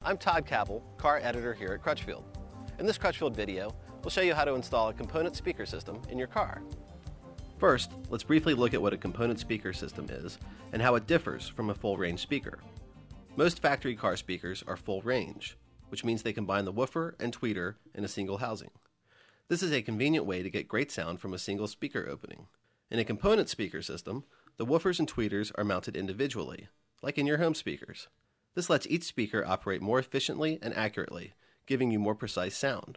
I'm Todd Capel, car editor here at Crutchfield. In this Crutchfield video, we'll show you how to install a component speaker system in your car. First, let's briefly look at what a component speaker system is and how it differs from a full-range speaker. Most factory car speakers are full range, which means they combine the woofer and tweeter in a single housing. This is a convenient way to get great sound from a single speaker opening. In a component speaker system, the woofers and tweeters are mounted individually, like in your home speakers. This lets each speaker operate more efficiently and accurately, giving you more precise sound.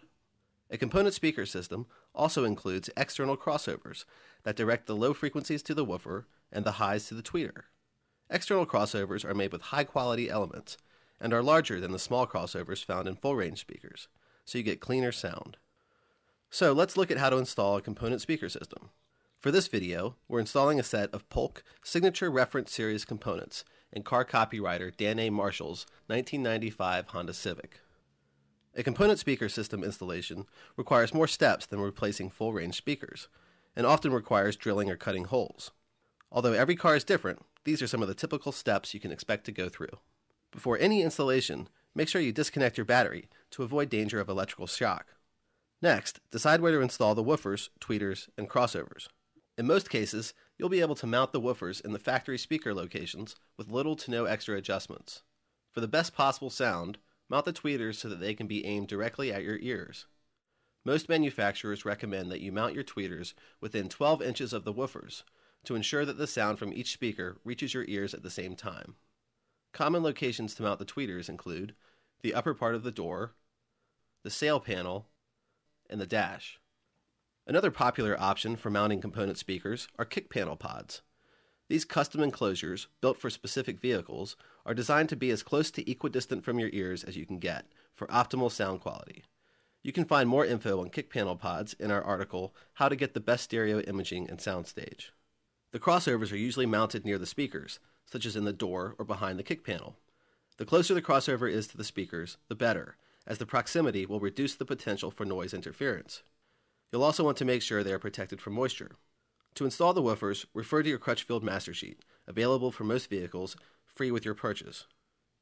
A component speaker system also includes external crossovers that direct the low frequencies to the woofer and the highs to the tweeter. External crossovers are made with high-quality elements and are larger than the small crossovers found in full-range speakers, so you get cleaner sound. So let's look at how to install a component speaker system. For this video, we're installing a set of Polk Signature Reference Series components in car copywriter Dan A. Marshall's 1995 Honda Civic. A component speaker system installation requires more steps than replacing full-range speakers, and often requires drilling or cutting holes. Although every car is different, these are some of the typical steps you can expect to go through. Before any installation, make sure you disconnect your battery to avoid danger of electrical shock. Next, decide where to install the woofers, tweeters, and crossovers. In most cases, you'll be able to mount the woofers in the factory speaker locations with little to no extra adjustments. For the best possible sound, mount the tweeters so that they can be aimed directly at your ears. Most manufacturers recommend that you mount your tweeters within 12 inches of the woofers to ensure that the sound from each speaker reaches your ears at the same time. Common locations to mount the tweeters include the upper part of the door, the sail panel, and the dash. Another popular option for mounting component speakers are kick panel pods. These custom enclosures, built for specific vehicles, are designed to be as close to equidistant from your ears as you can get for optimal sound quality. You can find more info on kick panel pods in our article, How to Get the Best Stereo Imaging and Soundstage. The crossovers are usually mounted near the speakers, such as in the door or behind the kick panel. The closer the crossover is to the speakers, the better, as the proximity will reduce the potential for noise interference. You'll also want to make sure they are protected from moisture. To install the woofers, refer to your Crutchfield Master Sheet, available for most vehicles, free with your purchase.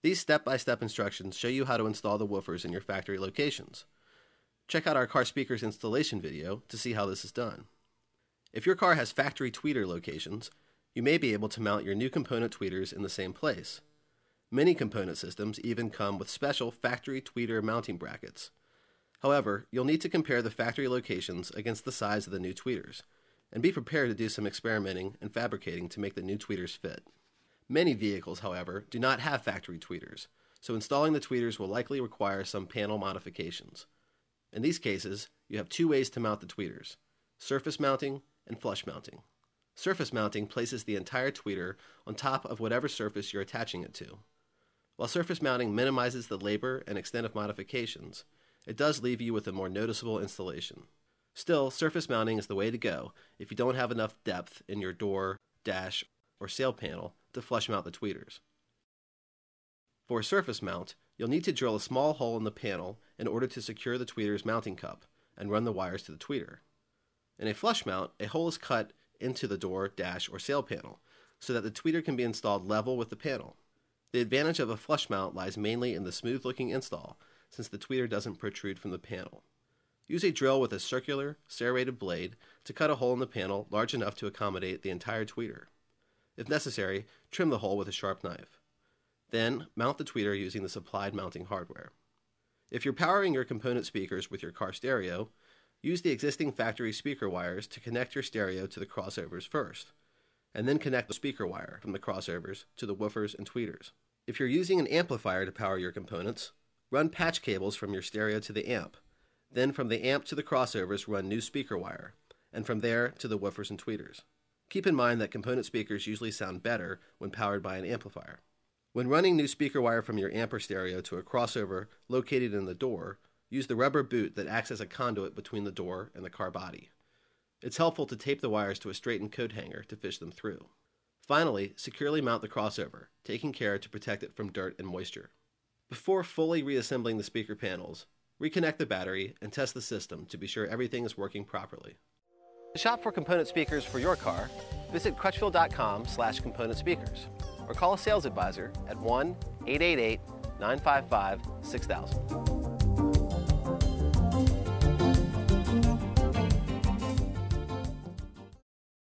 These step-by-step instructions show you how to install the woofers in your factory locations. Check out our car speakers installation video to see how this is done. If your car has factory tweeter locations, you may be able to mount your new component tweeters in the same place. Many component systems even come with special factory tweeter mounting brackets. However, you'll need to compare the factory locations against the size of the new tweeters, and be prepared to do some experimenting and fabricating to make the new tweeters fit. Many vehicles, however, do not have factory tweeters, so installing the tweeters will likely require some panel modifications. In these cases, you have two ways to mount the tweeters: surface mounting and flush mounting. Surface mounting places the entire tweeter on top of whatever surface you're attaching it to. While surface mounting minimizes the labor and extent of modifications, it does leave you with a more noticeable installation. Still, surface mounting is the way to go if you don't have enough depth in your door, dash, or sail panel to flush mount the tweeters. For a surface mount, you'll need to drill a small hole in the panel in order to secure the tweeter's mounting cup and run the wires to the tweeter. In a flush mount, a hole is cut into the door, dash, or sail panel so that the tweeter can be installed level with the panel. The advantage of a flush mount lies mainly in the smooth-looking install, since the tweeter doesn't protrude from the panel. Use a drill with a circular, serrated blade to cut a hole in the panel large enough to accommodate the entire tweeter. If necessary, trim the hole with a sharp knife. Then, mount the tweeter using the supplied mounting hardware. If you're powering your component speakers with your car stereo, use the existing factory speaker wires to connect your stereo to the crossovers first, and then connect the speaker wire from the crossovers to the woofers and tweeters. If you're using an amplifier to power your components, run patch cables from your stereo to the amp. Then from the amp to the crossovers run new speaker wire, and from there to the woofers and tweeters. Keep in mind that component speakers usually sound better when powered by an amplifier. When running new speaker wire from your amp or stereo to a crossover located in the door, use the rubber boot that acts as a conduit between the door and the car body. It's helpful to tape the wires to a straightened coat hanger to fish them through. Finally, securely mount the crossover, taking care to protect it from dirt and moisture. Before fully reassembling the speaker panels, reconnect the battery and test the system to be sure everything is working properly. To shop for component speakers for your car, visit crutchfield.com/component speakers or call a sales advisor at 1-888 955 6000.